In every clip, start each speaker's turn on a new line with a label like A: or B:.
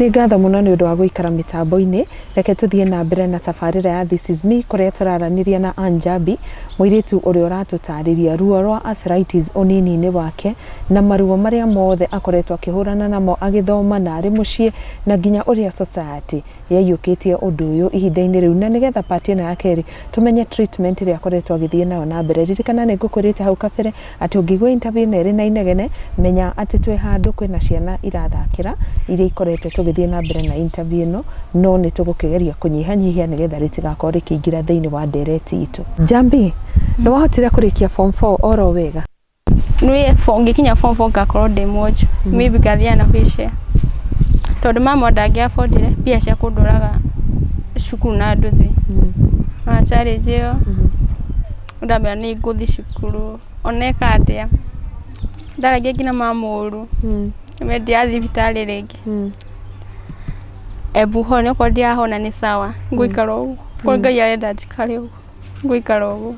A: Nĩ ngatho mũno nĩ ũndũ wa gũikara mĩtambo-inĩ. Reke tũthiĩ na mbere na tabarĩra ya This Is Me kũrĩa tũraranĩria na Ann Njambi, mũirĩtu ũrĩa ũratũtarĩria ruo rwa arthritis ũnini-inĩ wake na maruo marĩa mothe akoretwo akĩhũrana namo agĩthoma na arĩ mũciĩ na nginya ũrĩa society yaiyũkĩtie ũndũ ũyũ ihinda-inĩ rĩu, na nĩgetha part ĩno ya kerĩ tũmenye treatment ĩrĩa akoretwo agĩthiĩ nayo na mbere. Ririkana nĩ ngũkwĩrĩte hau kabere atĩ ũngĩigua interview ĩno ĩrĩ na inegene, menya atĩ twĩ handũ kwĩna ciana irathakĩra iria ikorete tũgĩthiĩ na mbere na interview ĩno, no nĩ tũgũkĩgeria kũnyihanyihia nĩgetha rĩtigakorwo rĩkĩingĩra thĩinĩ wa ndereti itũ. Njambi, nĩ wahotire kũrĩkia form 4 oro wega?
B: Ngĩkinya form 4 ngakorwo ndĩ moju, maybe ngathiaga na wheelchair tondũ mama ndangĩabondire mbia cia kũndũraga cukuru na nduthi. Na challenge ĩyo ndamenya nĩ ngũthiĩ cukuru oneka atĩa, ndaragia nginya mama ũru mendia thibitarĩ rĩngĩ. Ebu ho nĩ ũkorwo ndiahona nĩ sawa, ngũikara ũguo kwa Ngai arenda njikare ũguo, ngũikara ũguo.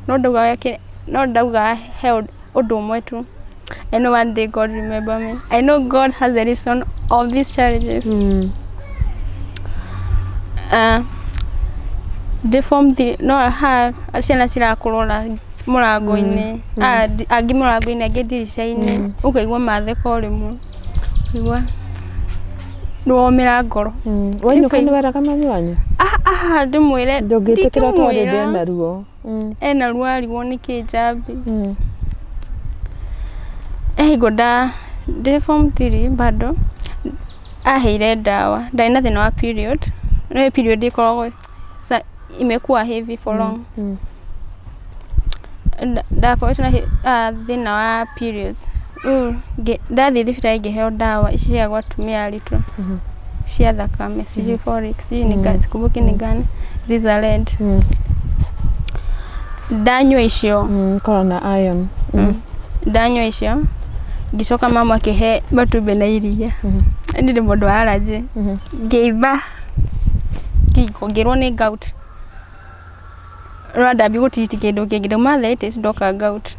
B: No ndauga he ũndũ ũmwe tu, I know one day God remember me. I know God has a reason of these challenges. Deform the no ciana cirakũrora mũrango-inĩ, angĩ mũrango-inĩ angĩ ndirica-inĩ, ũkaigua matheka o rĩmwe, ũkaigua nĩwomĩra ngoro.
A: Wainũka nĩ weraga mami wanyu?
B: Ndĩmwĩre
A: ndũngĩtĩkĩra twarĩ ena ruo.
B: Ena ruo arigwo nĩkĩ Njambi. Hingo ndĩ form 3 bado aheire ndawa, ndarĩ na thĩna wa period, no period ĩkoragwo imekuwa heavy for long. Ndakoretwo na thĩna wa periods, ndathiĩ thibitarĩ ngĩheo ndawa ici cia atumia aritũ cia thakame, Folic, sikumbuki ni gani, Zizaled. Ndanyua icio
A: corona iron.
B: Ndanyua icio ngicoka mama akĩhe matumbĩ na iria. Ndĩ mũndũ wa allergy, ngĩimba ngĩrwo nĩ gout. No ndambi gũtiriti kĩndũ kĩngĩ, ndauma arthritis ndoka gout.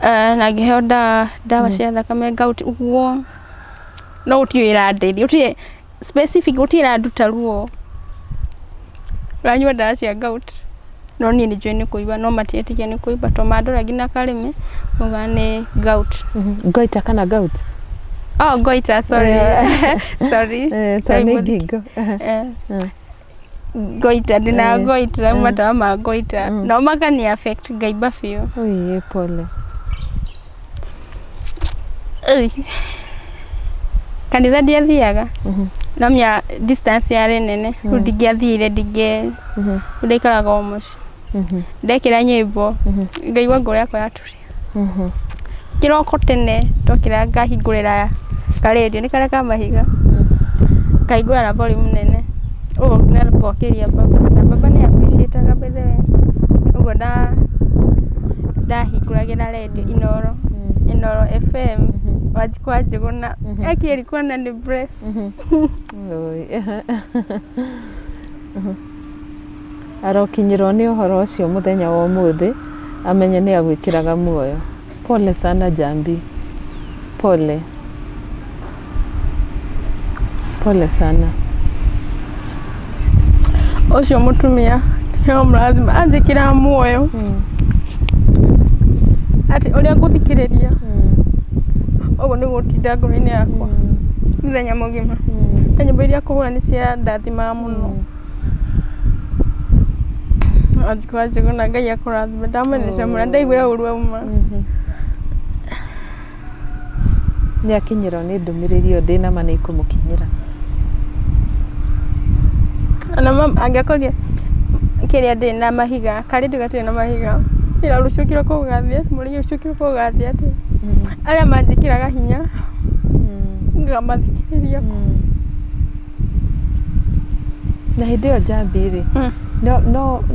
B: Na ngĩheo ndawa cia thakame gout ũguo, no gũtirĩ ĩrandeithia, gũtirĩ specific, gũtirĩ ĩranduta ruo. Ranyua ndawa cia gout, no niĩ nĩnjũĩ nĩ kũimba, no matietĩkia nĩ kũimba, to mandora nginya karĩmĩ moiga nĩ gout.
A: Goita kana gout?
B: Goita, sorry. Sorry.
A: Tani ngingo.
B: Goita, ndĩna goita, matawa ma goita, no makani affect ngaimba biũ.
A: Oi, pole.
B: Kanitha ndiathiaga, namya distance yarĩ nene, rĩu ndingĩathire, ndaikaraga o mũciĩ. Ndekĩra nyĩmbo, ngaigua ngoro yakwa yaturia. Kĩroko tene ndokĩra ngahingũrĩra karedio, nĩ karĩa ka mahiga, ngahingũra na volume nene, ũguo ngokĩria baba, na baba nĩ appreciate-aga by the way. Ũguo ndahingũragĩra redio Inoro FM, Wanjikwa Njũgũna, ilikuwa na ni breast.
A: Arokinyĩrwo nĩ ũhoro ũcio mũthenya wa ũmũthĩ, amenye nĩ agwĩkĩraga muoyo. Pole sana Njambi, pole. Pole sana.
B: Ũcio mũtumia nĩo mũrathima anjĩkĩra muoyo. Ati ũrĩa ngũthikĩrĩria ũguo nĩguo tinda ngoro-inĩ yakwa mũthenya mũgima. Na nyĩmbo iria kũhũra nĩ cia ndathimaga mũno. Wanjikwa Njũgũna, Ngai akũrathime, ndamenecia mũno, ndaiguire ũru auma.
A: Nĩ akinyĩrwo nĩ ndũmĩrĩri ĩyo ndĩ nama nĩ ikũmũkinyĩra.
B: Na mama angĩakorire kĩrĩa ndĩ na mahiga, karĩndio gatirĩ na mahiga, ĩra rũciũ kĩroko gũgathiĩ, mũthenya ũcio kĩroko gũgathiĩ atĩ. Arĩa manjĩkĩraga hinya ngamathikĩrĩria.
A: Na hĩndĩ ĩyo Njambi-rĩ,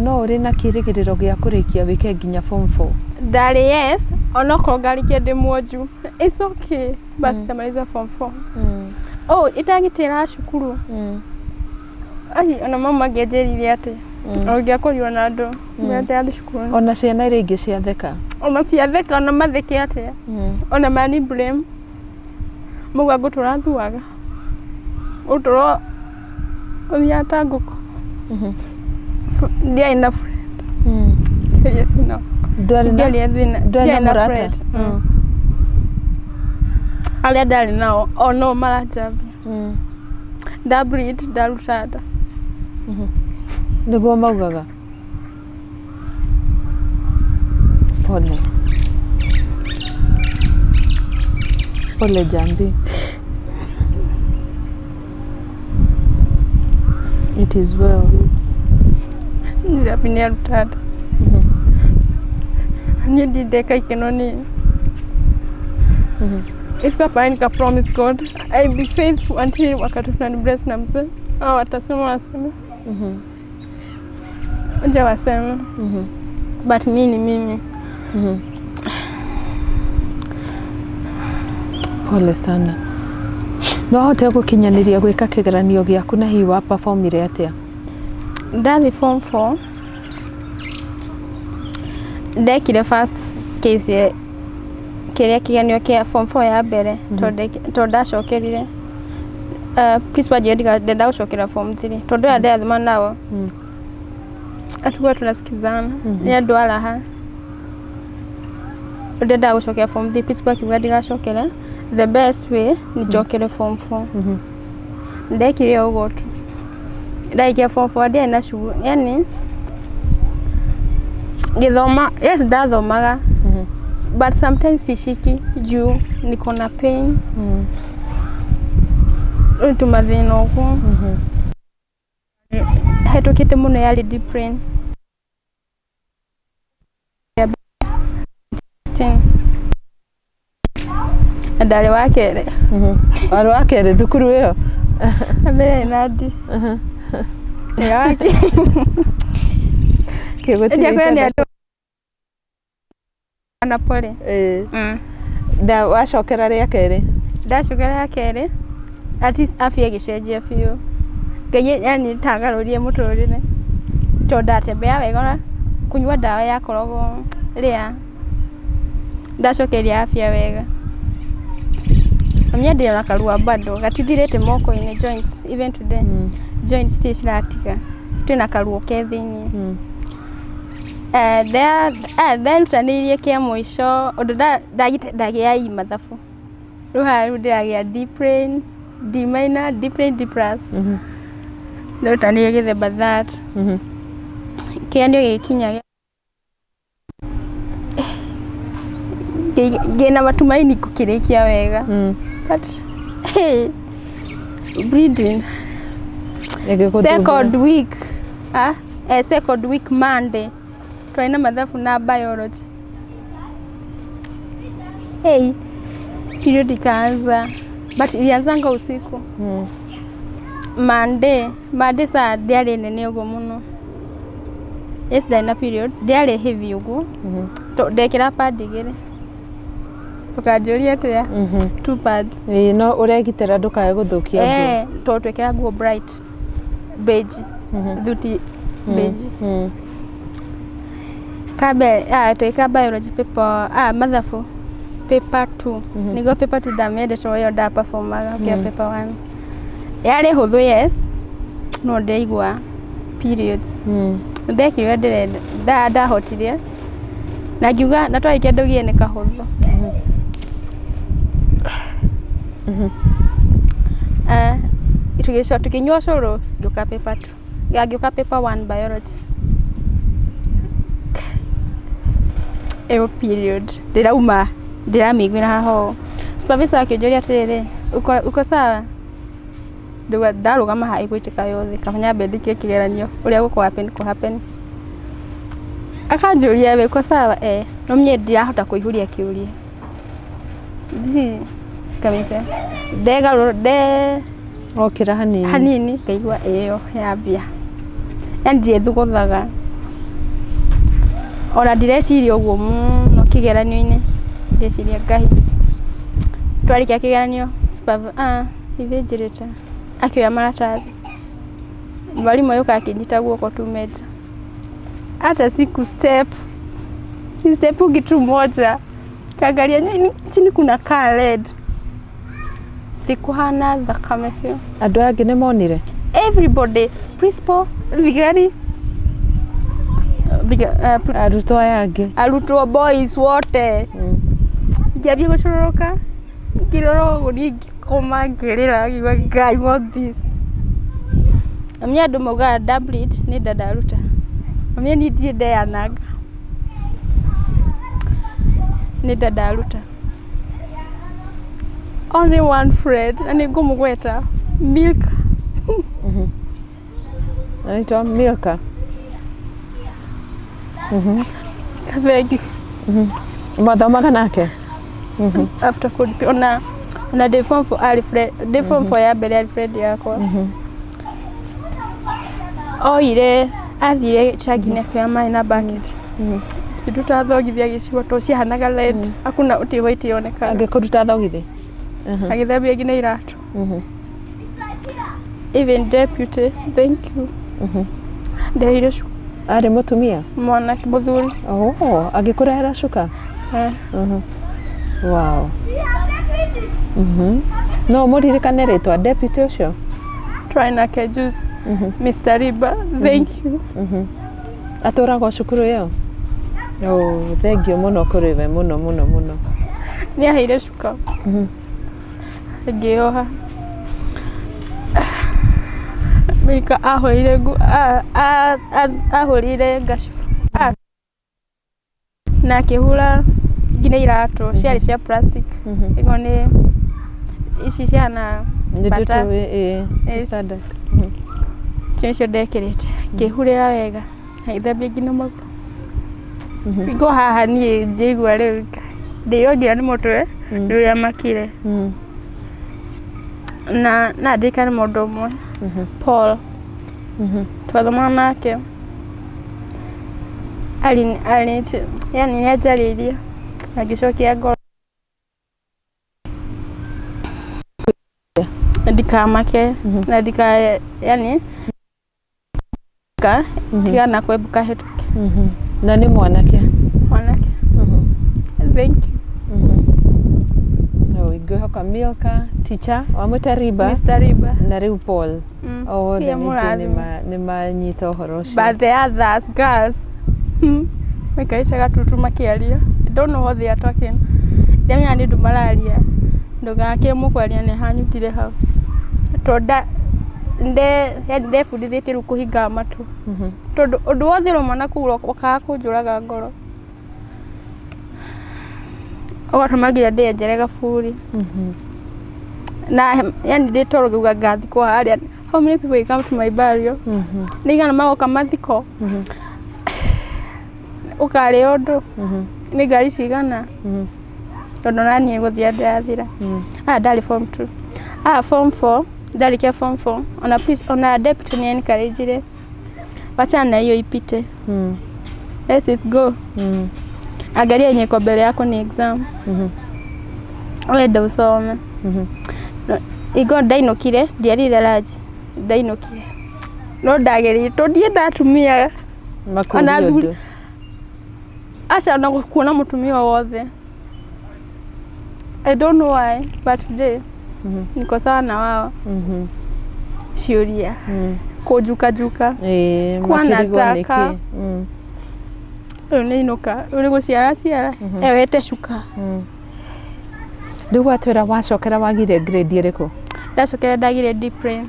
A: no ũrĩ na kĩrĩgĩrĩro gĩa kũrĩkia wĩke nginya form 4?
B: Ndarĩ yes, onokorwo ngarĩkia ndĩ mwonju, it's okay, basi tamaliza form 4. Itagĩtĩra cukuru. Ona mama angĩanjĩrire atĩ ũngĩakorirwo na andũ mwendaga cukuru.
A: Ona ciana iria ingĩ ciatheka.
B: Ona ciatheka, ona matheke atĩa. Ona mani blame. Muga guturathuaga. Uturo unyata nguko. Dia ina friend. Dia thina. Dia ina friend. Alia dali nao ono marajabi. Dabrit darushada.
A: Niguo maugaga. Pole. Pole Njambi. It is well.
B: Njambi ni arutada. Nidi deka ikenoni. If I promise God, I'll be faithful until wakati tunani bless na mzee. Au watasema waseme. Nje waseme. But mimi.
A: Pole sana. No hote gukinyaniria gwika kigeranio giaku na hiwa performire atia?
B: Ndathi form 4. Ndekire first case kiria kiganio kia form 4 ya mbere to ndacokerire. Principal Jediga ndenda gucokera form 3 tondu ya ndathima nao. Atuwa tunasikizana. Ni andu araha. Ndenda gucokera form 3 principal kiuga ndigacokera. The best way ni jokere form 4. Ndekire ugo tu. Ndaikia form 4 ndia na shugu. Yani githoma, yes ndathomaga. But sometimes sishiki juu niko na pain. Tumathina uko. Hetokete muno yali deep brain. Ndari wakere.
A: Wari wakere thukuru iyo.
B: Abere nadi. Yaki.
A: Kigutiri.
B: Ana pole.
A: Da wacokera ria keri.
B: Ndacokera ya keri. At least afya gicenjia biu. Ngai yani tangarurie muturire. To ndatembea wega kunywa dawa ya korogo ria. Ndacokeria afya wega. Amia ndio nakarua bado gatithirete moko in joints even today. Joints still ratika. Twina karuo kethini. Then tutanirie kia mwisho odo ndagia i mathafu. Ruha ndagia deep brain, D minor, deep brain, D plus. Ndio tutanirie githemba that. Kia ndio gikinya. Gena matumaini kukirikia wega. But hey, breathing. Second week. Second week Monday. Twaina mathafu na biology. Hey, period ikaanza. But ilianzanga usiku. Monday saa diari nene ugo muno. Yes, daina period. Diari heavy ugo. Ndekira pad igire. Ukajuria atia? 2 pads.
A: No uregitera ndukae guthukia nguo.
B: To twekera nguo bright beige. Thuti beige. Kabe tweka biology paper mathafu paper 2. Nigo paper 2 damede to yo da performaga kia paper 1. Yale huthu yes. No ndeigwa periods. Ndekire ndire da hotirie. Na ngiuga na twaikia ndogie ne kahuthu. Itugesho tukinywa coro ngiuka paper 2. Ngiuka paper 1 biology. Eyo period. Ndiramigwira haho. Supervisor akĩnjoria atĩrĩrĩ, uko sawa? Ndarugama ha igwitika yothe kafanya bedike kigeranio uria guko happen. Akanjuria we uko sawa? No mie ndirahota kuihuria kiuria. Disi kamisa.
A: Okira
B: hanini kaigwa iyo yambia. Yandie thuguthaga. Ora direciria uguo muno kigeranio-ini ndeciria Ngai. Twarikia kigeranio invigilator akioya maratathi. Mwalimu yuka akinyita guoko tu meja. Hata siku step ukitu moja kaangalia chini kuna car red. thikuhana thakame biũ.
A: Andũ angĩ nĩ monire?
B: Everybody, principal, thigari,
A: arutwo aya angĩ,
B: arutwo boys wote. Ngĩambia gũcũrũrũka, ngĩrora ũguo niĩ ngĩkoma ngĩrĩra ngiuga Ngai what this. Mami andũ maugaga double-it nĩ nda ndaruta. Mami niĩ ndirĩ ndeyananga. Nĩ nda ndaruta. Only one friend, na nĩ ngũmũgweta Milka.
A: Anaitwa Milka.
B: Thank you.
A: Mwathomaga nake?
B: After could ona day form for Alfred, day form for ya mbere Alfred yakwa. Oire athire chagine kwa mai na bucket. Tutathogithia gicigo to ciahanaga red. Hakuna uti white yoneka.
A: Angekuruta thogithi.
B: Agithambia nginya iratu. Even deputy, thank you. Ndeire shuka.
A: Ari mutumia?
B: Mwanake muthuri.
A: Agikurehera shuka? Wow. No muririkane ritwa deputy ucio?
B: Try nake juice. Mr. Riba, thank you.
A: Aturago cukuru yo? Thank you muno kuri we muno.
B: Ni aheire shuka. Ngĩoha. Milka ahũrire ngacubu. Na akĩhũra nginya iratũ ciarĩ cia plastic. Ĩgo nĩ ici ciana bata.
A: Sada.
B: Cio ndekĩrĩte. Ngĩhũrĩra wega. Ngĩthambia nginya magũrũ. Ngo haha niĩ njĩigua rĩu ndĩyongia nĩ mũtwe nĩ ũrĩa makire. Na ndĩkane mũndũ ũmwe Paul twathoma nake yani nĩ anjarĩirie agĩcokia ngoro ndikamake na yani tigana kwembuka hetũke.
A: Na nĩ mwanake?
B: Thank you.
A: Ngĩhoka Milka, teacher wa Mr. Riba.
B: Mr. Riba.
A: Na rĩu Paul. Nĩ manyita ũhoro ũcio.
B: But the others, girls, maikarĩte gatutu makĩaria. I don't know what they are talking. Ndĩamenya nĩ ndũ mararia. Ndũgakĩre mũkwaria nĩ hanyutire hau. Tonda ndebundithĩtie rĩu kũhinga matũ. Tondũ ũndũ wothe ũraumana kũu ũkaga kũnjũraga ngoro. Ũgatũma nginya ndĩenjere gaburi. Na yani ndĩtoro ngauga ngathikwo harĩa. How many people come to my burial? Nĩigana magoka mathiko. Ũkarĩa ũndũ. Nĩ ngari cigana. Tondũ naniĩ gũthiĩ ndathira. Ndarĩ form 2. Form 4. Ndarĩkia form 4. Ona deputy nĩ encourage. Wachana na hiyo ipite. Let's go. Angalia yenye kwa mbele yako ni exam. Wenda usome. Igo ndainokire ndiarire raji. Ndainokire. No ndagerie to ndie ndatumia. Makũri. Acha na kuona mutumia wothe. I don't know why but today niko sawa na wao. Ciuria. Kujuka. Kwa nataka. Unainoka uniguciara ewete shuka.
A: Rĩu watwĩra wacokera wagire grade ĩrĩkũ?
B: Ndacokera ndagire D-Prem.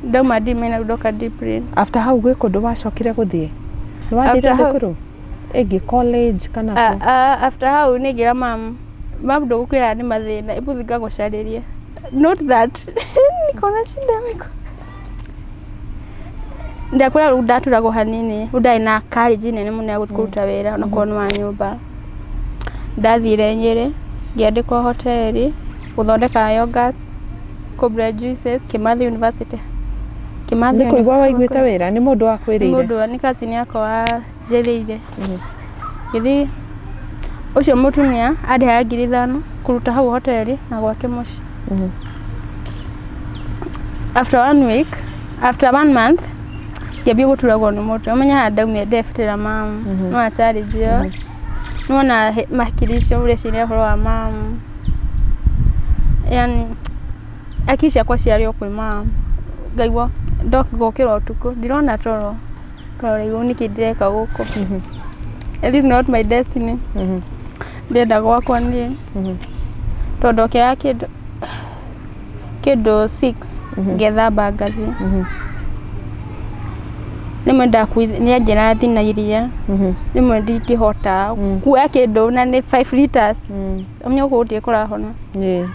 B: Ndauma D-Minor ndoka D-Prem.
A: After hau gwĩ kũndũ wacokire gũthiĩ? Nĩ wathire thukuru? Ĩngĩ college kana?
B: After hau nĩngira mam ndũgũkwĩra nĩ mathĩna ibuthinga gũcarĩria. Not that nikona shida miko. Ndakora ndaturagwo hanini udai na courage nene muno ya gũkuruta wĩra na kuona wa nyũmba. Ndathire Nyeri ngĩandĩkwo hoteli gũthondeka yogurt, cobra juices, Kirathi University.
A: Nĩ kũigua waiguĩte wĩra nĩ mũndũ wakwĩrĩire?
B: Mũndũ nĩ kazi yako ajereire. Gĩthi ucio mũtumia andĩhaga 5,000 kũruta hau hoteli na gwake mũciĩ. After 1 month ngĩambia gũturagwo nĩ mũtwe. Ũmenya handa umia ndebutĩra mamu. No challenge yo. No na makirisho ule ciria horo wa mamu. Yani akisha kwa ciario kwi mam ngaigua ndokira utuku ndirona toro toro nikindireka guko it is not my destiny ndenda gwakwa ni tondokira kido 6 ngethamba ngathi nimwe nianjira thina iria nimwe ndingihota kuoya kindu na ni 5 liters amenya gutie kurahona 5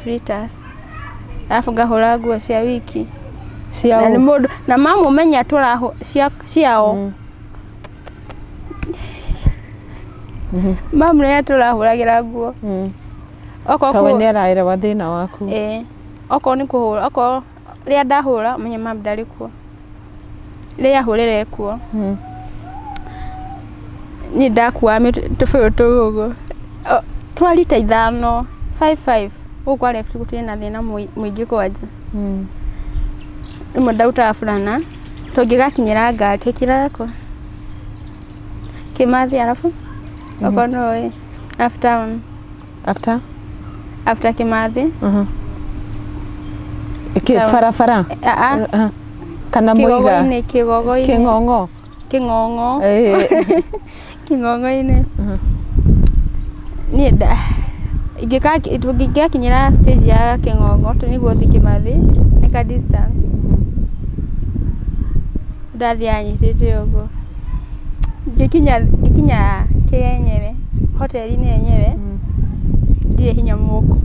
B: liters afu ngahura nguo cia wiki na ni mundu na mama umenya turaho ciao mama ya turahuragira nguo oko
A: tawe ni araira wa thina waku
B: oko ni kuhura oko ria ndahura menye mama ndari kuo ria hurire kuo ni ndakua tufuyo tugugo twalita 5 55 ukwa left kutina thina muingi kwaje imwe ndauta fulana tungigakinyira ngari tukirako Kimathi alafu oko no after Kimathi
A: farafara kana muiga
B: kingongo kingongo-ini ni nda ingikakinyira stage ya kingongo tuniguo thi Kimathi ni ka distance ndathi anyitite ugo gikinya kienyewe hoteli-ini yenyewe ndire hinya muko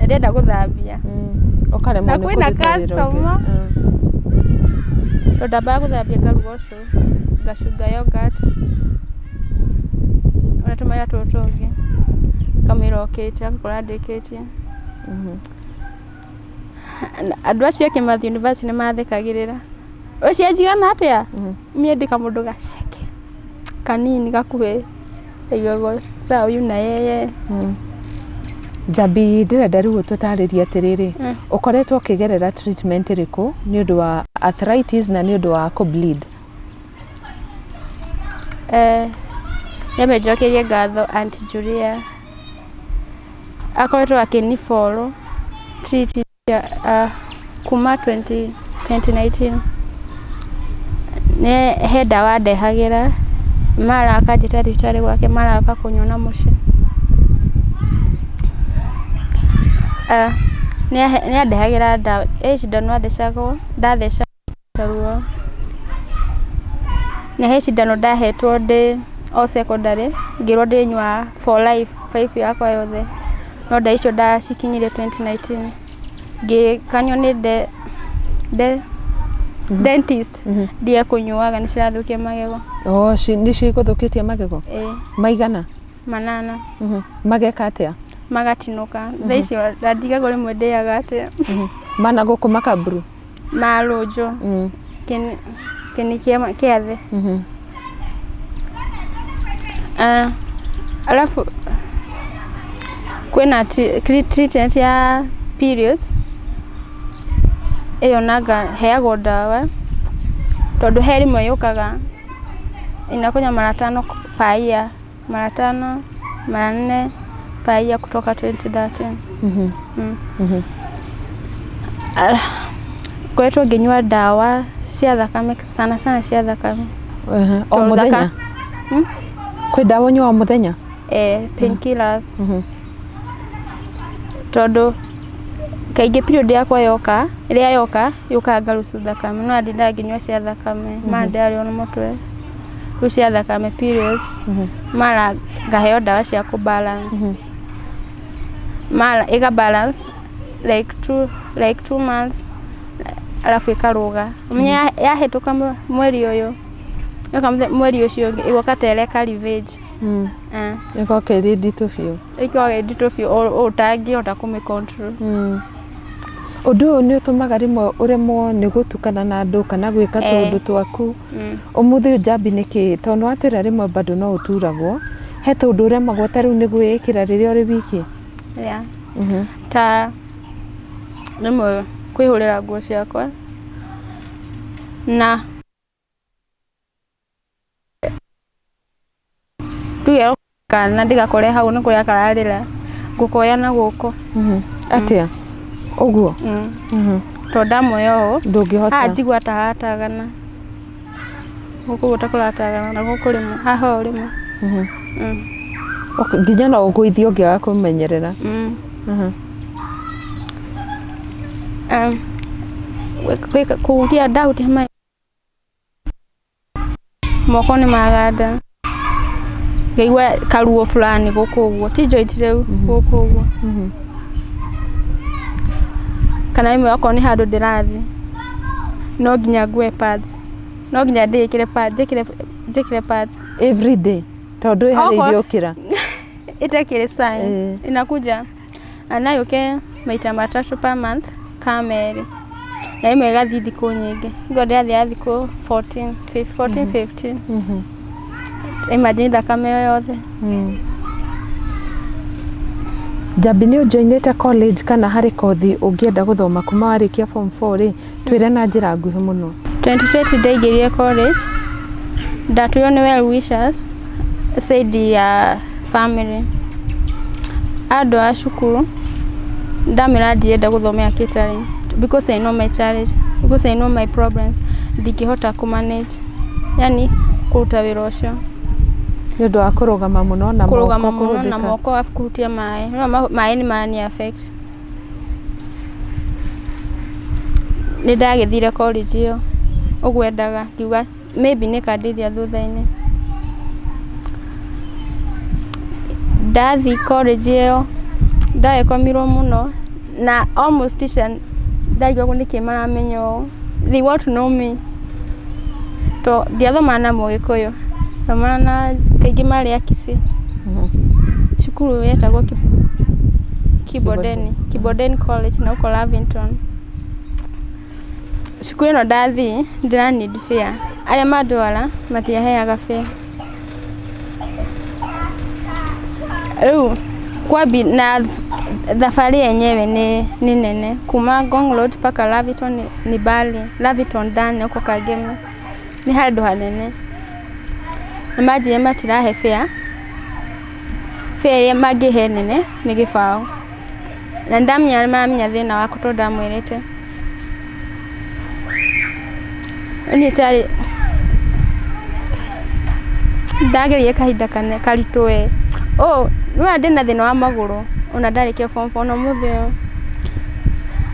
B: ndenda guthambia
A: ukaremwo ni
B: kwina customer ndamba guthambia ngarugoco ngacunga yogurt unatumira tutungi kamirokete akora ndikete andu acio Kimathi University ni mathekagirira ucio njigana atia mie ndika mundu gaceke kanini gakuhe igago sawa yuna yeye
A: Njambi ndirenda riu tutariria atiriri ukoretwo kigerera treatment iriku ni undu wa arthritis na ni undu wa bleed
B: nimejokerie ngatho Aunty Julia akoretwo akinifolo treat kuma 2019 ne he dawa ndehagira mara akajita thibitarĩ gwake mara akakunyona muci ni andehagira dawa cindano athecagwo ndatheca ruo ni he cindano ndahetwo ndi o secondary ngirwo ndinywa for life 5 yakwa yothe no nda icio ndacikinyire 2019 ngikanyo ni dentist dia kunyuaga ni cirathukia magego
A: ni cikuthukitie magego maigana
B: 8
A: mageka atia
B: magatinuka thaicio ndandigagwo rimwe ndiaga atia
A: mana guku makaburu
B: marujo kini kiathe alafu kwina treatment ya periods iyo naga heagwo dawa tondu heri mwe yukaga inakunya mara 5 paia mara 5 mara 4 paia kutoka 2013 kwetu nginywa dawa cia thakame sana cia thakame
A: o muthenya kwi dawa nywa o muthenya
B: painkillers tondu kaingi period yakwa yoka iria yoka ngarucu thakame no ndinda nginywa cia thakame mandari ona mutwe cia thakame periods mara ngaheo dawa cia ku balance mara iga balance like 2 months alafu ikaruga mnya yahituka mweri uyu yoka mweri ucio igoka tereka revenge
A: iko ndito fio
B: utangi ota kumi control
A: undu ni utumaga rimwe uremwo ni gutukana na andu kana gwika tundu twaku umuthi Njambi niki tondu atwira rimwe bado no uturagwo he tundu uremagwo tariu ni gwikira riria uri wiki
B: ta rimwe kwihurira nguo ciakwa na tuya kana ndigakore hau ni kuria kararira ngukoya na guko
A: atia Oguo.
B: To ndamuoya
A: ndungihota
B: anjigua taratagana guku gutakuratagana na guku rimwe haha urimo
A: nginya no uguithio ngiaga kumenyerera
B: kuutia doubt hama moko ni maganda ngaigua karuo fulani guku uguo ti joint reu guku uguo kana imwe wako ni handu ndirathi no nginya ngue pads no nginya ndikire pads jikire pads
A: every day tondu hari ndiokira
B: itakire sign inakuja anayoke maita matatu per month kameri na imwe gathi thiku nyingi ngode athi thiku 14 15 imagine thakame yothe
A: Njambi ni ujoinite college kana hari kothi ungienda guthoma kuma warikia form 4 ri twire na njira nguhi muno
B: 2020 ndaigerie college ndatuyo ni well wishers said ya family ado a cukuru ndamira ndienda guthomea catering because I know my challenge because I know my problems ndikihota ku manage yani kuruta wira ucio
A: ni undu wa kurugama muno na
B: moko afukutia mai ni mani affect ni ndagithire college iyo ugwendaga kiuga maybe ni kandithia thutha-ini ndathi college iyo ndaekomirwo muno na almost teacher ndaigua kuniki maramenyo they want to know me to ndiathoma na Mugikuyu thomana kaingi mari akisi cukuru yetagwo Kibodeni College na uko Lavington cukuru ino ndathi ndira need fare aria mandwara matiaheaga fare riu kwabi na thafari yenyewe ni nene kuma Ngong Road paka Lavington ni bali Lavington ndani uko Kageme ni handu hanene imagine matirahe fare ya magihe nene ni gibao na ndamenya thina wako to ndamwirite ni tari ndagerie kahinda kane karitwe no ndina thina wa maguru ona ndarikia form 4 no muthio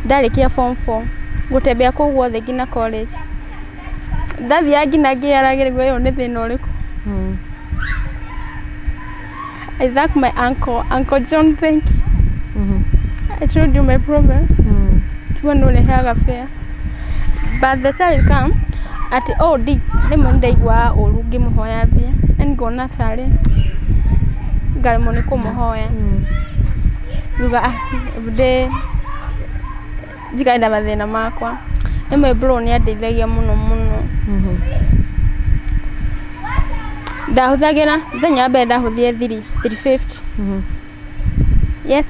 B: ndarikia form 4 gutembea ku guothe ngina college ndathia ngina ngiaragirwo yo ni thina uriku I thank my uncle John, thank you. I told you my problem. Tuwa nule haga fair. But the child come at di lemon igwa olu ngimuhoya bia and go natale ngarimo ni kumuhoya nguga bude jikaenda mathina makwa emwe bro ni andeithagia muno ndahuthagira thenya mbere ndahuthie 350 yes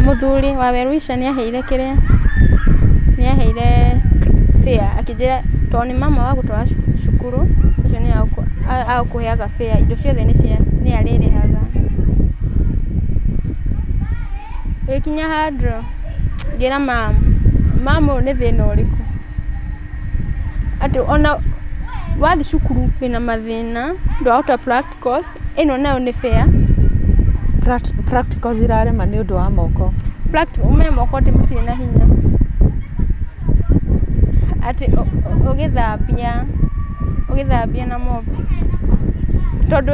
B: muthuri wa Werwisha ni aheire kiria ni aheire fare akijira toni mama wa gutwara cukuru ucio ni akuheaga fare indo ciothe ni aririhaga ikinya handro ngira mama ni thina uriku ati ona wathi cukuru wina mathina ndwahota practicals ino nayo ni fare
A: practicals irarema ni undu wa moko
B: ume moko ti mutire na hinya ati ugithambia na mob tondu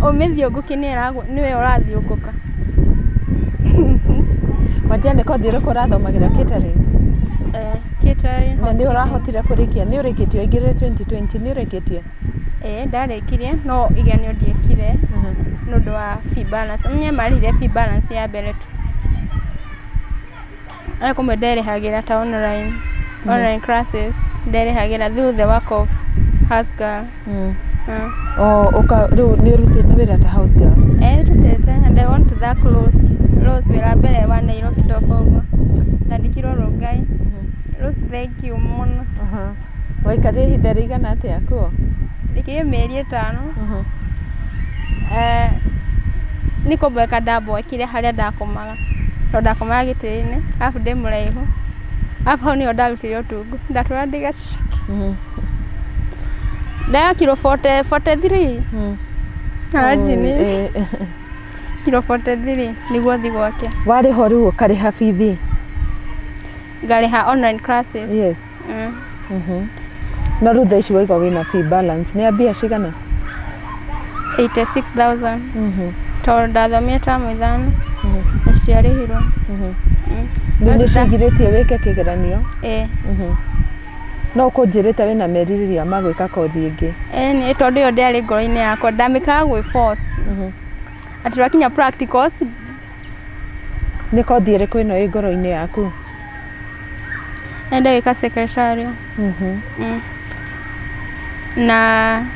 B: umithio ngukinira niwe urathiunguka
A: wajane ko thire ko rathomagira catering
B: catering
A: na ni urahotire kurikia ni urikitie igire 2020 ni urikitie
B: ndarekirie no igenio ndiekire nundu wa fee balance mnye marire fee balance ya mbere tu akomwe nderehagira ta online classes nderehagira through the work of house girl
A: riu ni urutite wira ta house girl
B: rutite and I want to that close wira mbere wa Nairobi tokogo ndandikirwo Rongai Rose thank you muno
A: waikare ihinda rigana atia kuo
B: ndikire mieri 5 niko bweka ndabo akire haria ndakomaga Tonda koma gitini afu ndi muraihu afu hau nio ndarutire utungu ndatwara ndiga ndaya kilo 43 ajini kilo 43 niguo thi gwake
A: wari ho riu kariha bithi
B: ngariha online classes
A: yes na riu thaici waigua wina fee balance ni ambia cigana
B: 86,000 tondu ndathomire tamu 5 niciarihirwo
A: ni cigiritie wike kigeranio no kunjirite wina meririria magwika kothi ingi
B: ni tondu yo ndiari ngoro-ini yakwa ndamikaga gwi force ati twakinya practicals
A: ni kothi iriku ino i ngoro-ini yaku
B: ende wika secretarial na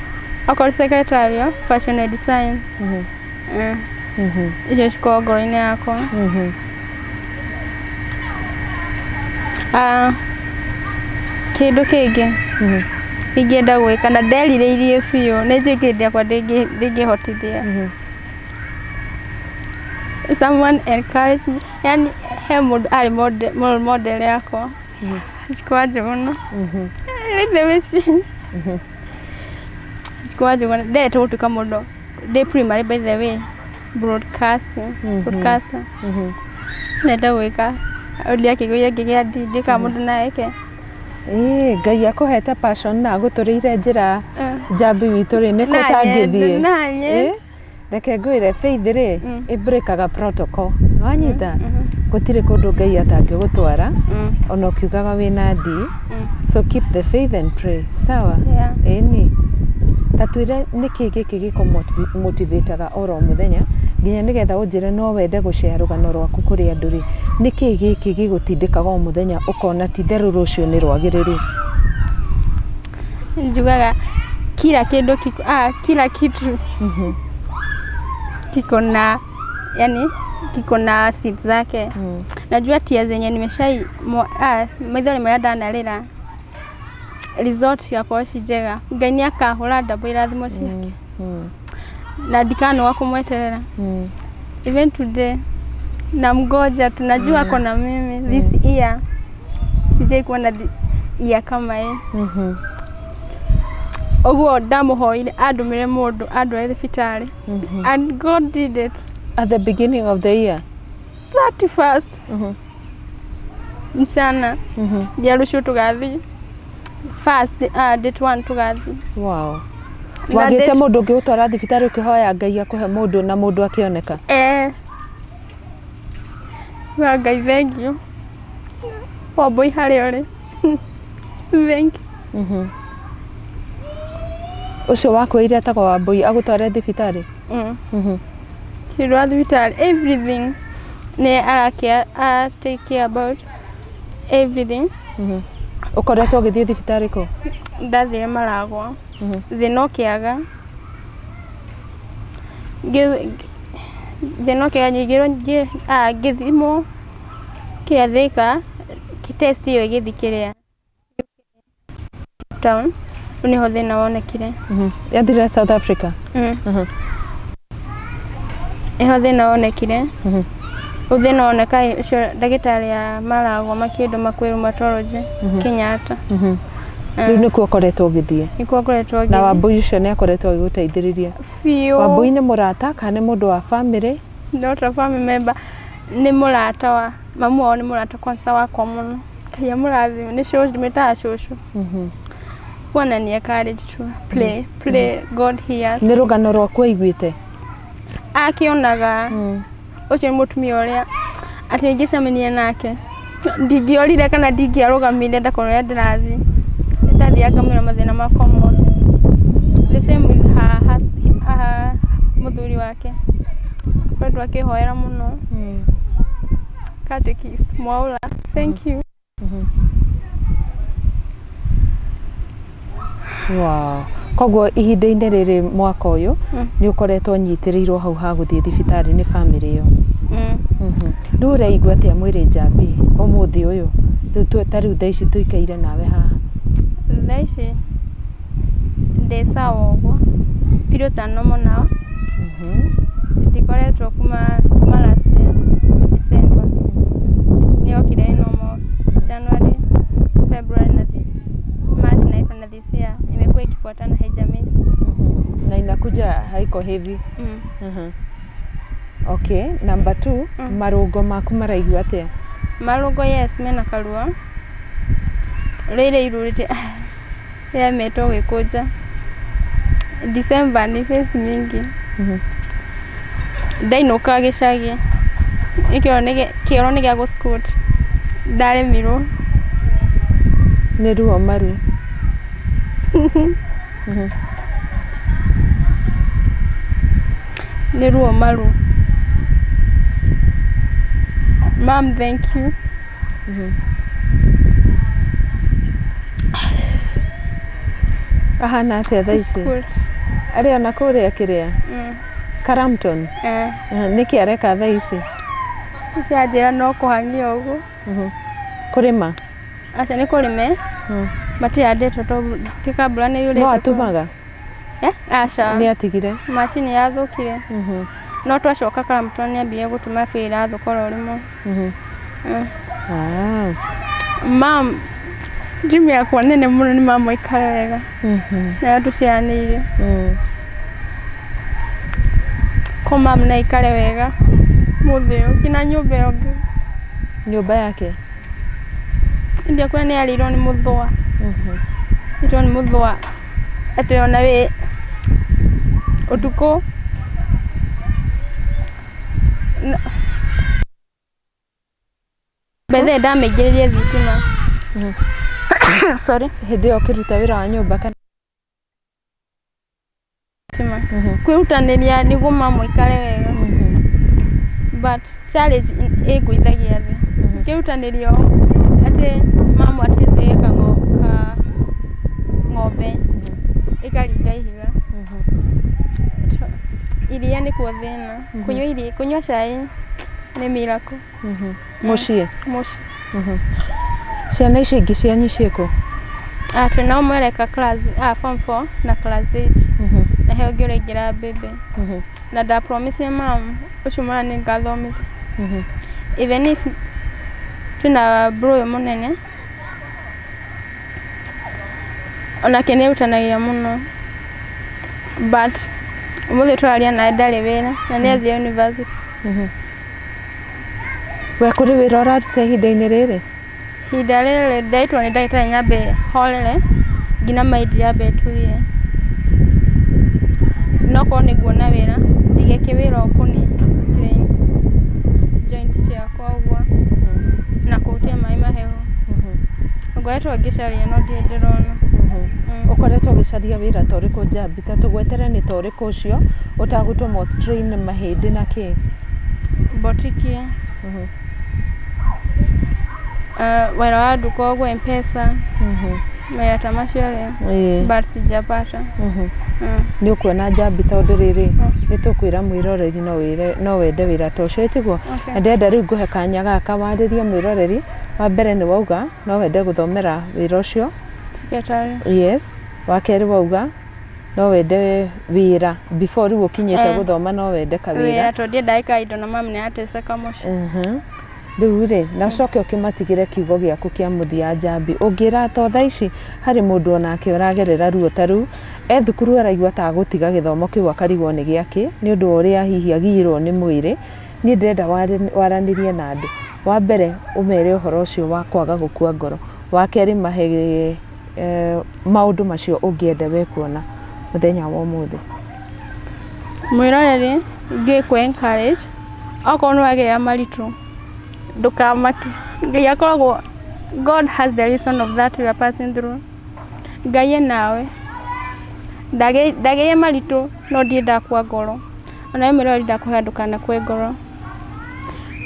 B: okol secretarial fashion and design icio ciko ngoro-ini yakwa kindu kingi ingĩenda gwĩka na nderirĩirie biũ nĩ njũĩ kĩrĩa yakwa ndingĩhotithia someone encourage me yani he mũndũ arĩ model yakwa cikwa njũgũno rĩthe wĩci cikwa njũgũno ndendete gũtuĩka mũndũ ndĩ primary by the way broadcaster ndenda gwĩka ũrĩa kĩgũire ngĩgĩa ndĩka mũndũ naeke
A: Ngai akuhete passion na guturire njira Njambi witu ri niko tangithie reke ngwire faith ri ibreakaga protocol wanyita gutire kundu Ngai atangigutwara ona ukiugaga wina ndi so keep the faith and pray sawa eni tatwire niki giki giko motivateaga oro muthenya nginya nigetha unjire no wende gushare rugano rwaku kuri andu ri niki giki gigutindikaga o muthenya ukona ti theru rucio ni rwagiriru
B: njugaga kila kindu kila kitu kiko na yani kiko na seeds zake najua tia zenye nimeshai maithori mara ndanarira resort ya kwa njega Ngai akahura ndabo irathimo ciake na ndikano wa kumweterera even today namgoja tunajua kona mimi this year sijai kuona year kama hii oguo ndamuhoire andumire mundu andu a thibitari and God did it
A: at the beginning of the year
B: 31st mchana yarucio tugathi first date 1 tugathi
A: wow wagite mundu ungi utwara thibitari ukihoya Ngai akuhe mundu na mundu akioneka wa Ngai thank you boy hari ore thank you ucio wako ire atako wa boy agutwara thibitari
B: Kirathi thibitari everything ne arake take care about everything
A: ukoretwo ugithie thibitari ko
B: ndathire maragwa thino kiaga thino kiaga nyigiro githimo Kirathika test iyo igithikiria town uniho thina wonekire
A: yathire South Africa
B: iho thina wonekire uthina woneka ucio ndagitari ya maragwa makindu makwi rheumatology Kenyatta
A: riu nikuo koretwo githie
B: nikuo koretwo githie
A: na Wambui ucio ni akoretwo agiguteithiriria Wambui ni murata kana ni mundu wa family
B: not a family member ni murata wa mamu wao ni murata kwanza wako muno kaya murathi ni shows dimeta shosho wana ni encourage to play God hears
A: ni rugano rwaku aiguite
B: akionaga ucio ni mutumia uria ati ngicamania nake ndingiorire kana ndingiarugamire ndakona ndirathi ndathianga mwira mathina makwa mothe the same with her muthuri wake kwendwa kihoera muno Catechist MWAURA thank you
A: wow koguo ihinda-inĩ rĩrĩ mwaka ũyũ nĩ ũkoretwo nyitĩrĩirwo hau ha gũthiĩ thibitarĩ nĩ family ĩyo rĩu ũraigua atĩa mwĩrĩ Njambi ũmũthĩ ũyũ rĩu tarĩu thaa ici tũikaire nawe haha
B: thaa ici ndĩ sawa ũguo periods are normal now ndikoretwo kuma last year December okire no January, February na March na April na this year imekuwa ikifuatana haijamis.
A: Na inakuja haiko heavy. Okay, number 2, marungo maku maraigua atia?
B: Marungo yes mena karua. Rere irurite ya meto gikuja. December ni face mingi. Ndainoka gicagi. Kĩoro nĩ gĩa gũscoot. Ndaremirwo.
A: Nĩ ruo maru.
B: Nĩ ruo maru. Mom, thank you.
A: Ahana atia thaa ici? Arĩ ona kũrĩa kĩrĩa? Crampton? Nĩkĩ areka thaa ici?
B: Cianjĩra no kũhang'ia ũguo.
A: Kũrĩma?
B: Aca nĩ kũrĩme. Matiandĩtwo to tika mbura nĩ yurĩte.
A: No atumaga?
B: Aca.
A: Nĩ atigire?
B: Macini yathũkire. No twacoka Crampton nĩ ambire gũtuma bĩra thukora ũrĩmo. Mam, Jimmy yakwa nene mũno nĩ mama ikare wega. Na tũcianĩire. Ko mam na ikare wega. Mũthĩo kina nyũmba yonge.
A: Nyũmba yake?
B: Ndia kwa nĩ arirwo nĩ mũthwa. Ito nĩ mũthwa. Ate ona we utuko Bethe ndameingĩrĩrie thitima. Sorry.
A: Hĩndĩ ĩyo ũkĩruta wĩra wa nyũmba kana?
B: Kwĩrutanĩria nĩguo mama ikare wega. But challenge ĩngũithagia thĩ. Kwĩrutanĩria atĩ mama atiĩcega ng'ombe ikarinda ihiga. Iria nĩ kuo thĩna. Kunyua cai nĩ miracle.
A: Mũciĩ?
B: Mũciĩ.
A: Ciana ici ingĩ cianyu ciĩkũ?
B: Twĩna ũmwe areka class form 4 na class 8. Na he ũngĩ ũraingĩra mbembe. Na nda promise mam ũcio mwana nĩ ngathomithia. Even if twĩna bro mũnene onake nĩ erutanagia mũno. But ũmũthĩ tũraria naye ndarĩ wĩra na nĩ athiĩ university.
A: We kũrĩ wĩra ũraruta ihinda-inĩ rĩrĩ?
B: Ihinda rĩrĩ ndaitwo nĩ ndagĩtarĩ nyambe horere nginya maindi yambe turie. No korwo nĩ nguona wĩra ndigeke wĩra ũkũni strain joint ciakwa ũguo na kũhutia maĩ mahehu. Ngoretwo ngĩcaria no ndirĩ ndĩrona.
A: Ũkoretwo ũgĩcaria wĩra ta ũrĩkũ Njambi? Ta tũgwetere nĩ ta ũrĩkũ ũcio ũtagũtũma strain mahĩndĩ na kĩ?
B: Botikia. Wĩra wa nduka ũguo M-Pesa. Maya ta macio rĩ. But sijapata.
A: Nĩ ũkuona Njambi tondũ rĩrĩ nĩ tũkwĩra mwĩroreri no wende wĩra ta ũcio tiguo. Na ndenda rĩu ngũhe kanya gaka warĩrie mwĩroreri. Wa mbere nĩ wauga no wende gũthomera wĩra ũcio.
B: Secretary.
A: Yes. Wa kerĩ wauga no wende wĩra before rĩu ũkinyĩte gũthoma no wende kawĩra.
B: Wĩra tondũ ndagĩka indo na mami nĩ ateceka mũciĩ.
A: Rĩu rĩ na coke ũkĩmatigĩre kiugo gĩaku kĩa mũthia Njambi. Ũngĩra to thaa ici harĩ mũndũ onake ũragerera ruo ta rũu thukuru araigua ta gũtiga gĩthomo kĩu akarigwo nĩ gĩake nĩ ũndũ ũrĩa hihi agirwo nĩ mwĩrĩ. Niĩ ndĩrenda waranĩrie na andũ. Wa mbere ũmere ũhoro ũcio wa kwaga gũkua ngoro. Wa kerĩ mahe maũndũ macio ũngĩenda we kuona mũthenya wa ũmũthĩ.
B: Mwĩroreri ngĩkũ encourage okorwo nĩ wagĩa maritũ ndukamake. Ngai akoragwo God has the reason of that we are passing through. Ngai nawe ndagĩire maritũ no ndiĩ ndakua ngoro. Ona mwĩroreri ndakũhe ndũkanakue ngoro.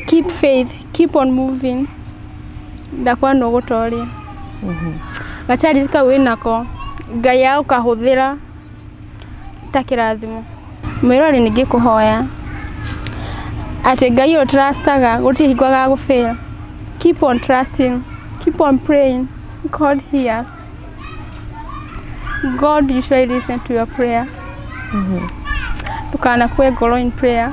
B: Keep faith, keep on moving. Ndakwa no gũtoria. Gachari kau wĩnako Ngai agũkahũthĩra ta kĩrathimo. Mwĩroreri nĩ ngĩkũhoya atĩ Ngai ũtrustaga gũtirĩ hingo agagũfail. Keep on trusting, keep on praying. God hears. God usually listens to your prayer. Ndũkanakue ngoro in prayer.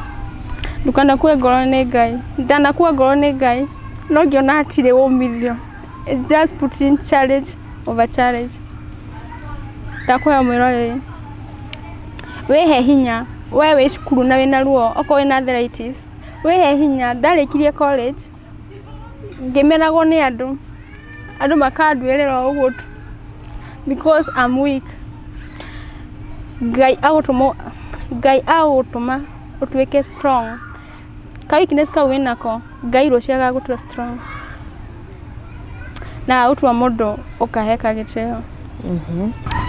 B: Ndũkanakue ngoro nĩ Ngai. Ndanakua ngoro nĩ Ngai. no ngiona atire umithio. It's just putting challenge over challenge. Ndakwaya mwirore wehe hinya wewe cukuru na wina ruo oko wina arthritis wehe hinya ndarikirie college ngemeragwo ni andu makandwirira uguo tu because I'm weak. Ngai agutuma utuike strong. Ka weakness ka winako Ngai rucio agagutua strong na utua mundu ukaheka giteo.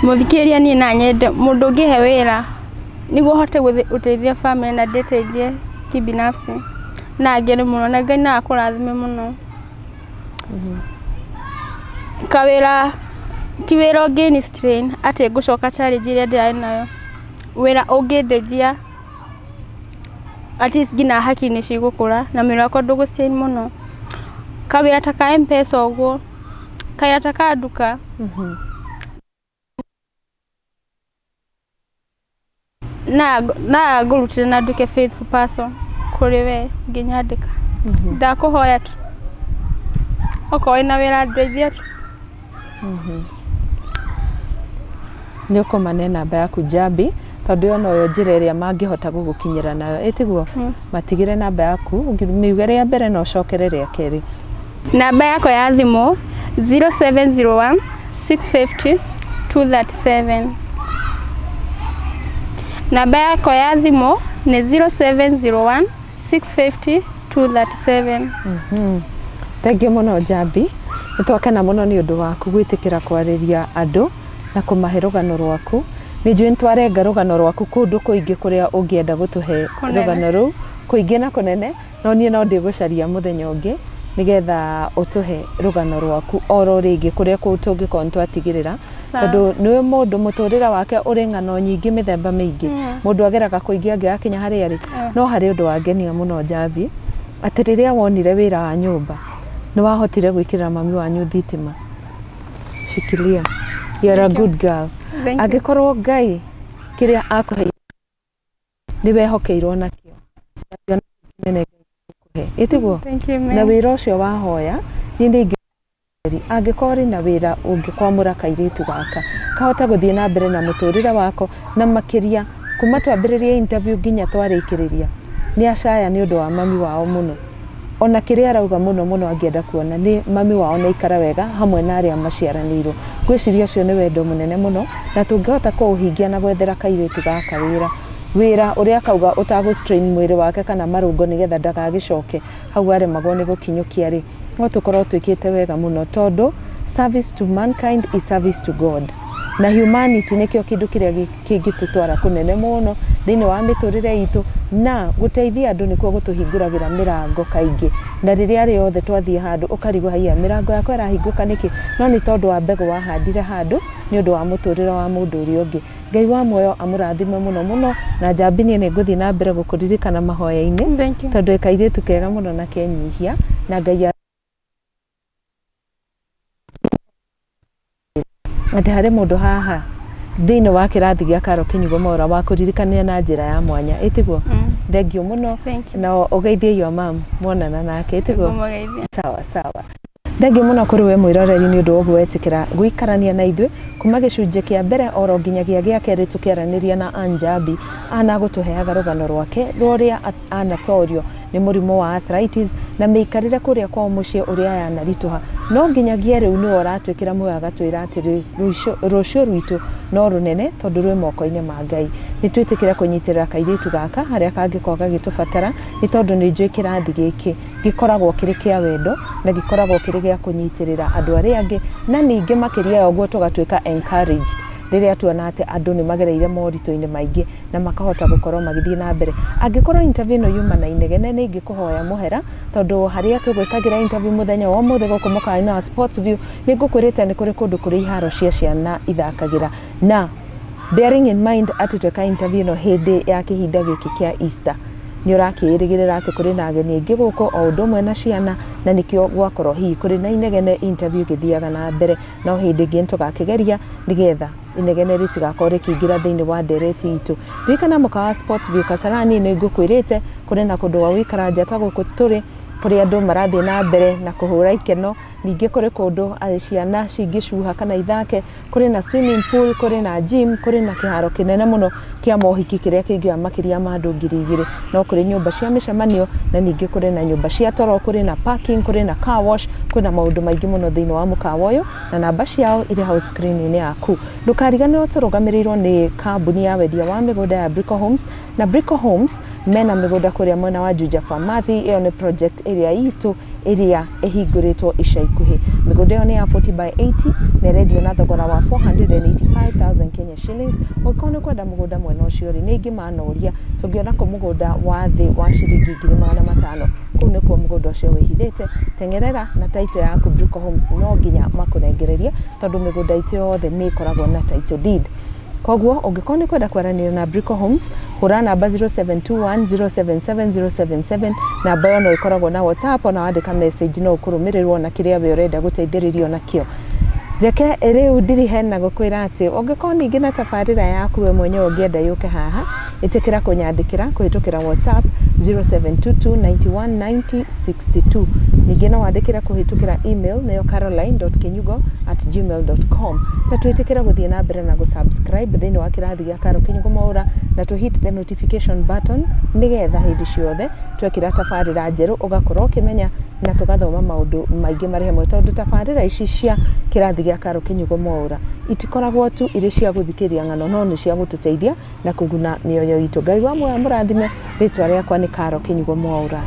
B: Muthikiria ni na nyende mundu ngihe wira niguo hote guteithia family na ndeteithie kibinafsi na ngene muno na Ngai na akurathime muno. Kawira ti wira ungi strain ati ngucoka challenge iria ndĩrarĩ nayo. Wira ungindeithia at least ngina haki ni cigukura na mwĩra wakwa ndũgũ-strain muno. Kawira ta ka M-Pesa ũguo kawira ta ka nduka na ngũrutĩre na nduke faithful person kũrĩ we nginyandĩka. Ndakuhoya tu okorwo wĩna wĩra ndeithia tu.
A: Nĩ ũkomane namba yaku Njambi tondu yo noyo njĩra ĩrĩa mangĩhota gũgũkinyĩra nayo ĩtiguo matigire namba yaku miuge rĩa mbere no cokere rĩa kerĩ.
B: Namba yako ya thimũ 0701 650 237. Namba yako ya thimũ nĩ 0701 650 237.
A: Thengiũ mũno Njambi, nĩtwakena mũno nĩ ũndũ waku gwĩtĩkĩra kwarĩria andũ na kũmahe rũgano rwaku. Nĩnjũĩ nĩtwarenga rũgano rwaku kũndũ kũingĩ kũrĩa ũngĩenda gũtũhe rũgano rũu kũingĩ na kũnene, no niĩ no ndĩgũcaria mũthenya ũngĩ nigetha ũtũhe rũgano rwaku oro rĩngĩ kũrĩa kũu tũngĩkorwo nĩtwatigĩrĩra tondũ nĩ mũndũ mũtũrĩre wake ũrĩ ng'ano nyingĩ mĩthemba mĩingĩ. Mũndũ ageraga kũingĩ angĩgakinya harĩa arĩ, no harĩ ũndũ wangenia mũno Njambi atĩ rĩrĩa wonire wĩra wa nyũmba nĩ wahotire gwĩkĩra mami wanyu thitima. Shikilia, you're a good girl. Angĩkorwo Ngai kĩrĩa akũhe nĩ wehokeirwo nakĩo ĩtiguo na wĩra ũcio wahoya niĩ angĩkorwo rĩ na wĩra ũngĩkwamũra kairĩtu gaka kahota gũthiĩ na mbere na mũtũrĩre wako na makĩria kuma twambĩrĩrie interview nginya twarĩkĩrĩria nĩ acaya nĩ ũndũ wa mami wao mũno. Ona kĩrĩa arauga mũno mũno angĩenda kuona nĩ mami wao na ikara wega hamwe na arĩa maciaranĩirwo. Gwĩciria ũcio nĩ wendo mũnene mũno na tũngĩhota kũũhingia na gwethera kairĩtu gaka wĩra ũrĩa akauga ũtagũ-strain mwĩrĩ wake kana marũngo nĩgetha ndagagĩcoke hau aremagwo nĩ gũkinyũkia rĩ, no tũkorwo twĩkĩte wega mũno tondũ service to mankind is service to God. Na humanity nĩkĩo kĩndũ kĩrĩa kĩngĩtũtwara kũnene mũno thĩinĩ wa mĩtũrĩre itũ na gũteithia andũ nĩkuo gũtũhingũragĩra mĩrango kaingĩ. Na rĩrĩa rĩothe twathiĩ handũ ũkarigwo haiya mĩrango yakwa ĩrahingũka nĩkĩ, no nĩ tondũ wa mbegũ wahandire handũ nĩ ũndũ wa mũtũrĩre wa mũndũ ũrĩa ũngĩ. Ngai wa muoyo amũrathime mũno mũno na Njambi niĩ nĩngũthiĩ na mbere gũkũririkana mahoya-inĩ tondũ kairĩtu kega mũno na kenyihia na Ngai atĩ harĩ mũndũ haha thĩinĩ wa kĩrathi gĩa KINYUGO MWAURA wa kũririkania na njĩra ya mwanya ĩtiguo. Thengiũ mũno na ũgeithie your mom mwonana nake ĩtiguo. Sawa. Thengiũ mũno kũrĩ we mwĩroreri nĩ ũndũ wa ũguo wetĩkĩra gũikarania na ithuĩ kuma gĩcunjĩ kĩa mbere oro nginyagia gĩa kerĩ tũkĩaranĩria na Ann Njambi anagũtũheaga rũgano rwake rũrĩa anatorio nĩ mũrimũ wa arthritis na mĩikarĩre kũrĩa kwa mũciĩ ũrĩa yanaritũha, no nginyagia rĩu nĩ ũratwĩkĩra muoyo agatwĩra atĩ rũciũ rwitũ no rũnene tondũ rwĩ moko-inĩ ma Ngai. Nĩ twĩtĩkĩra kũnyitĩrĩra kairĩtu gaka harĩa kangĩkorwo gagĩtũbatara nĩ tondũ nĩ njũĩ kĩrathi gĩkĩ gĩkoragwo kĩrĩ kĩa wendo na gĩkoragwo kĩrĩ gĩa kũnyitĩrĩra andũ arĩa angĩ na ningĩ makĩria ya ũguo tũgatuĩka encouraged rĩrĩa tuona atĩ andũ nĩ magereire moritũ-inĩ maingĩ na makahota gũkorwo magĩthiĩ na mbere. Angĩkorwo interview ĩno yuma na inegene nĩ ingĩkũhoya mũhera tondũ harĩa tũgwĩkagĩra interview mũthenya wa ũmũthĩ gũkũ mũkawa-inĩ wa Sports View nĩ ngũkwĩrĩte nĩ kũrĩ kũndũ kũrĩ iharo cia ciana ithakagĩra na bearing in mind atĩ tweka interview ĩno hĩndĩ ya kĩhinda gĩkĩ kĩa Easter nĩ ũrakĩrĩgĩrĩra atĩ kũrĩ na ageni aingĩ gũkũ o ũndũ ũmwe na ciana na nĩkĩo gwakorwo hihi kũrĩ na inegene interview gĩthiaga na mbere no hĩndĩ ĩngĩ tũgakĩgeria nĩgetha inegene rĩtigakorwo rĩkĩingĩra thĩinĩ wa ndereti itũ. Ririkana mũkawa wa Sports View Kasarani nĩ ngũkwĩrĩte kũrĩ na kũndũ gwa gũikara njata gũkũ tũrĩ kuri andu marathie na mbere na kuhura ikeno ninge kuri kundu ciana cingicuha kana ithake kuri na swimming pool kuri na gym kuri na kiharo kinene muno kia mohiki kiria kingia makiria ma andu 2,000 no kuri nyumba cia micemanio na ninge kuri na nyumba cia toro kuri na parking kuri na car wash kuna maundu maingi muno thiini wa mukawa uyu na namba ciao iri house screen-ini yaku ndukariganirwo turugamirirwo ni kambuni ya wendia wa migunda ya Brico Homes na Brico Homes mena migunda kuria mwena wa Juja Pharmacy iyo ni project area itu area ehinguritwo ica ikuhi migunda iyo ni ya 40 by 80 na radio na thogora wa 485,000 Kenya shillings ukone kwenda mugunda mwena ucio ri ningi manoria tungiona ko mugunda wa thi wa shilingi 500,000 kuu ni kwa mugunda ucio wihithite tengerera na title yaku Brico Homes no nginya makurengereria tondu migunda itu yothe ni ikoragwo na title deed koguo ungikoni kwenda kwaranira na Brico Homes hura namba 0721077077 na bayo no ikoragwo na WhatsApp na wandika message no ukurumirirwo na kiria we urenda guteithiririo nakio reke riu ndiri hena gukwira ati ungikoni ngina tafarira yaku we mwenyewe ungienda yuke haha itikira kunyandikira kuhitukira WhatsApp 0722919062 ningino wandikira kuhitukira email nayo caroline.kinyugo@gmail.com na twitikira guthie na mbere na gusubscribe thiini wa kirathi gia Karo Kinyugo Mwaura na to hit the notification button nigetha hindi ciothe twekira tafarira njeru ugakorwo ukimenya na tugathoma maundu maingi mari hamwe tondu tafarira ici cia kirathi gia Karo Kinyugo Mwaura itikoragwo tu iri cia guthikiria ngano no ni cia gututeithia na kuguna mioyo itu Ngai wa muoyo murathime ritwa riakwa ni Karo Kinyugo Mwaura.